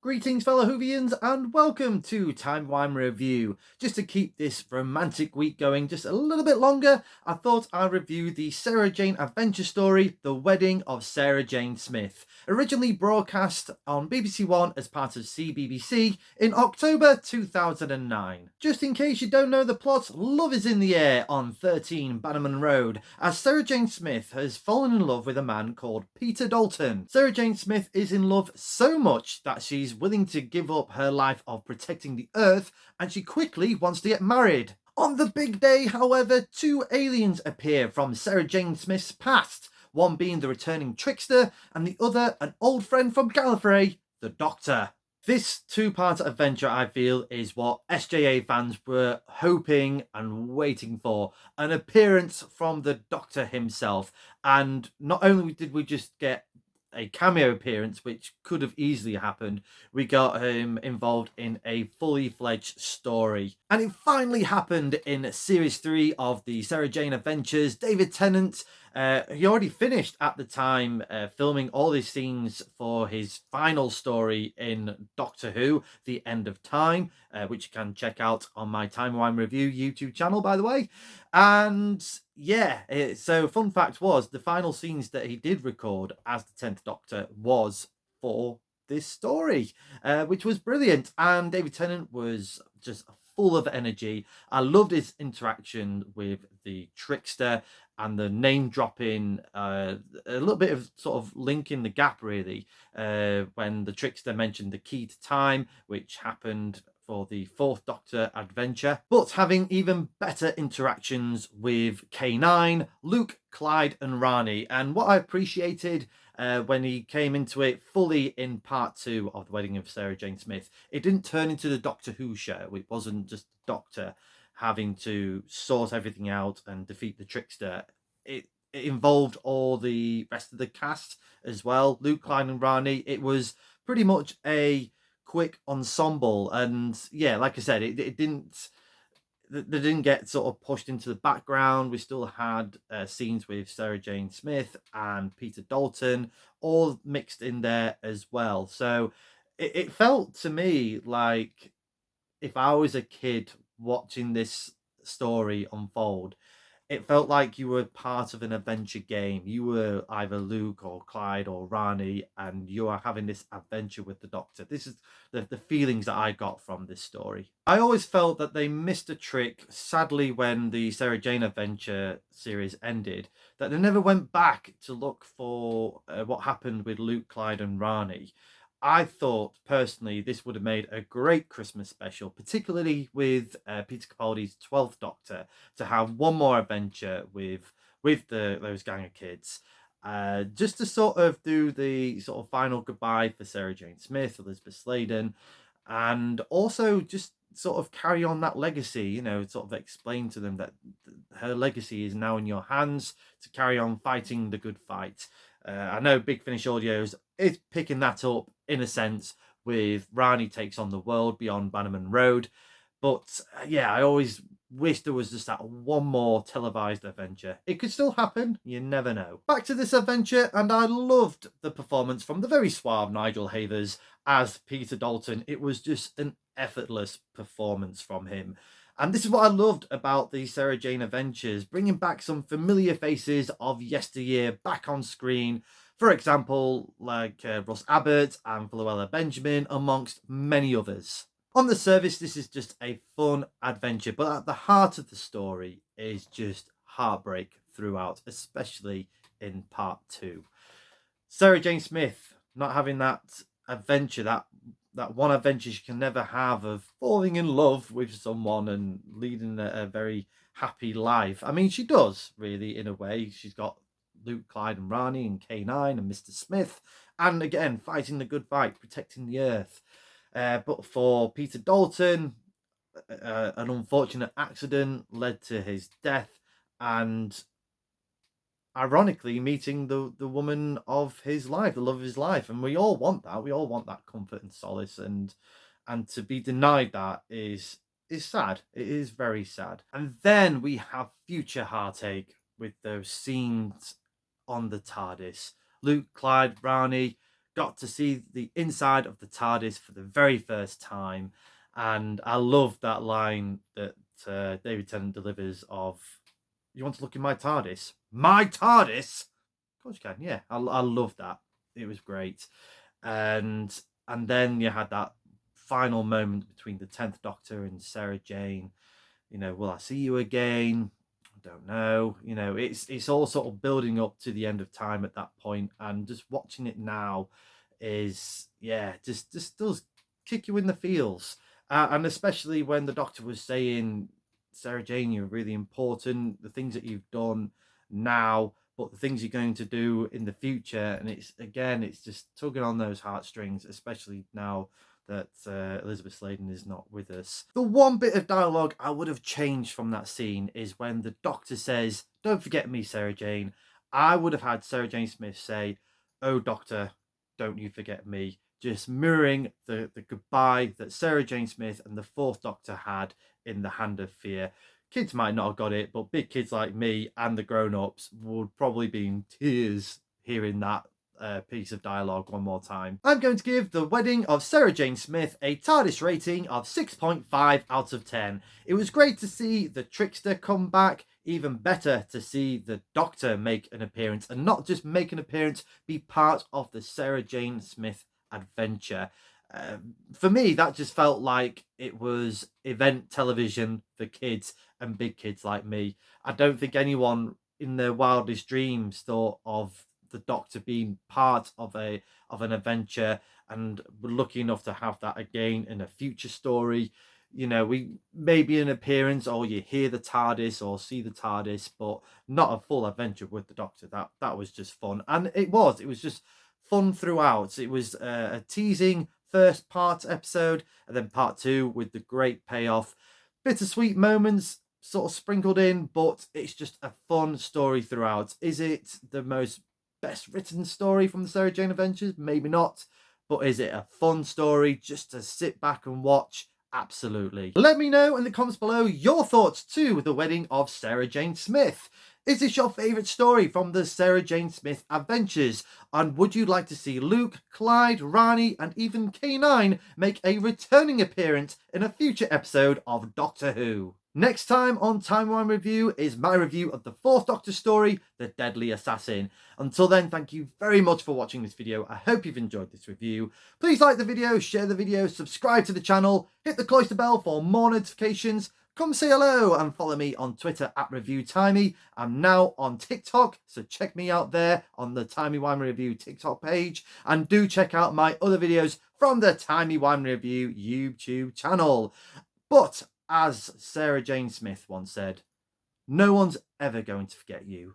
Greetings, fellow Whovians, and welcome to Timey Wimey Review. Just to keep this romantic week going just a little bit longer, I thought I'd review the Sarah Jane adventure story, The Wedding of Sarah Jane Smith, originally broadcast on BBC One as part of CBBC in October 2009. Just in case you don't know the plot, love is in the air on 13 Bannerman Road, as Sarah Jane Smith has fallen in love with a man called Peter Dalton. Sarah Jane Smith is in love so much that she's willing to give up her life of protecting the Earth, and she quickly wants to get married. On the big day, however, two aliens appear from Sarah Jane Smith's past, one being the returning trickster, and the other an old friend from Gallifrey, the Doctor. This two-part adventure, I feel, is what SJA fans were hoping and waiting for. An appearance from the Doctor himself. And not only did we just get a cameo appearance, which could have easily happened, we got him involved in a fully fledged story. And it finally happened in series 3 of the Sarah Jane Adventures. David Tennant, he already finished at the time filming all these scenes for his final story in Doctor Who, The End of Time, which you can check out on my Timey Wimey Review YouTube channel, by the way. And yeah, so fun fact was the final scenes that he did record as the 10th Doctor was for this story, which was brilliant. And David Tennant was just full of energy. I loved his interaction with the trickster and the name dropping, a little bit of sort of linking the gap really, when the trickster mentioned the key to time, which happened for the fourth Doctor adventure, but having even better interactions with K9, Luke, Clyde, and Rani. And what I appreciated when he came into it fully in part 2 of The Wedding of Sarah Jane Smith, it didn't turn into the Doctor Who show. It wasn't just the Doctor having to sort everything out and defeat the trickster. It involved all the rest of the cast as well, Luke, Clyde, and Rani. It was pretty much a quick ensemble, and yeah, like I said, it didn't, they didn't get sort of pushed into the background. We still had scenes with Sarah Jane Smith and Peter Dalton all mixed in there as well. So it felt to me like if I was a kid watching this story unfold, it felt like you were part of an adventure game. You were either Luke or Clyde or Rani, and you are having this adventure with the Doctor. This is the feelings that I got from this story. I always felt that they missed a trick, sadly, when the Sarah Jane Adventure series ended, that they never went back to look for what happened with Luke, Clyde, and Rani. I thought personally this would have made a great Christmas special, particularly with Peter Capaldi's 12th Doctor, to have one more adventure with those gang of kids, just to sort of do the sort of final goodbye for Sarah Jane Smith, Elizabeth Sladen, and also just sort of carry on that legacy, you know, sort of explain to them that her legacy is now in your hands to carry on fighting the good fight. I know Big Finish Audios is picking that up in a sense with Rani Takes on the World Beyond Bannerman Road. But yeah, I always wish there was just that one more televised adventure. It could still happen, you never know. Back to this adventure, and I loved the performance from the very suave Nigel Havers as Peter Dalton. It was just an effortless performance from him. And this is what I loved about the Sarah Jane Adventures, bringing back some familiar faces of yesteryear back on screen. For example, like Russ Abbott and Fluella Benjamin, amongst many others. On the surface, this is just a fun adventure, but at the heart of the story is just heartbreak throughout, especially in part 2. Sarah Jane Smith not having that adventure, that one adventure she can never have, of falling in love with someone and leading a very happy life. I mean, she does really, in a way. She's got Luke, Clyde, and Rani, and K9, and Mr. Smith, and again fighting the good fight, protecting the Earth. But for Peter Dalton, an unfortunate accident led to his death, and ironically meeting the woman of his life, the love of his life. And we all want that. We all want that comfort and solace, and to be denied that is sad. It is very sad. And then we have future heartache with those scenes on the TARDIS. Luke, Clyde, Rani got to see the inside of the TARDIS for the very first time. And I love that line that David Tennant delivers of, "You want to look in my TARDIS? My TARDIS?" Of course you can, yeah. I love that. It was great. And then you had that final moment between the 10th Doctor and Sarah Jane. Will I see you again? I don't know. It's all sort of building up to the end of time at that point, and just watching it now is, yeah, just does kick you in the feels. And especially when the Doctor was saying, "Sarah Jane, you're really important. The things that you've done now, but the things you're going to do in the future." And it's just tugging on those heartstrings, especially now that Elizabeth Sladen is not with us. The one bit of dialogue I would have changed from that scene is when the Doctor says, "Don't forget me, Sarah Jane." I would have had Sarah Jane Smith say, "Oh, Doctor, don't you forget me." Just mirroring the goodbye that Sarah Jane Smith and the fourth Doctor had in The Hand of Fear. Kids might not have got it, but big kids like me and the grown-ups would probably be in tears hearing that piece of dialogue one more time. I'm going to give The Wedding of Sarah Jane Smith a TARDIS rating of 6.5 out of 10. It was great to see the Trickster come back. Even better to see the Doctor make an appearance, and not just make an appearance, be part of the Sarah Jane Smith adventure. For me, that just felt like it was event television for kids and big kids like me. I don't think anyone in their wildest dreams thought of the Doctor being part of an adventure, and we're lucky enough to have that again in a future story. We maybe an appearance, or you hear the TARDIS or see the TARDIS, but not a full adventure with the Doctor. That was just fun, and it was just fun throughout. It was a teasing first part episode, and then part 2 with the great payoff. Bittersweet moments sort of sprinkled in, but it's just a fun story throughout. Is it the most best written story from the Sarah Jane Adventures? Maybe not. But is it a fun story just to sit back and watch? Absolutely. Let me know in the comments below your thoughts too, The Wedding of Sarah Jane Smith. Is this your favourite story from the Sarah Jane Smith Adventures? And would you like to see Luke, Clyde, Rani and even K9 make a returning appearance in a future episode of Doctor Who? Next time on Timey Wimey Review is my review of the 4th Doctor story, The Deadly Assassin. Until then, thank you very much for watching this video. I hope you've enjoyed this review. Please like the video, share the video, subscribe to the channel, hit the cloister bell for more notifications. Come say hello and follow me on Twitter at ReviewTimey. I'm now on TikTok, so check me out there on the Timey Wimey Review TikTok page. And do check out my other videos from the Timey Wimey Review YouTube channel. But as Sarah Jane Smith once said, no one's ever going to forget you.